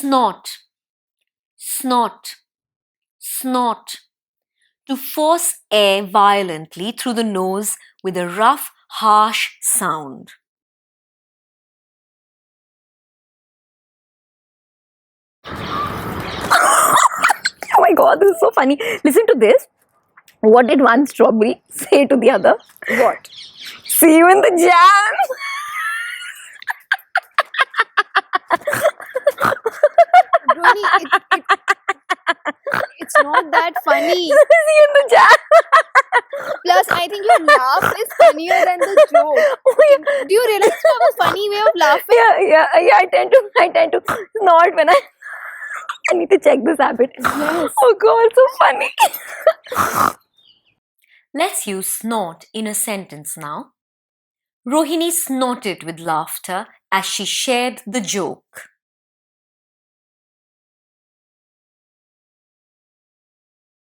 snort, snort, snort. To force air violently through the nose with a rough, harsh sound. Oh my god, this is so funny. Listen to this. What did one strawberry say to the other? What? See you in the jam. Rohini, it's not that funny. See you in the jam. Plus, I think your laugh is funnier than the joke. Do you realize you have a funny way of laughing? Yeah. I tend to snort when I need to check this habit. Yes. Oh god, so funny. Let's use snort in a sentence now. Rohini snorted with laughter as she shared the joke.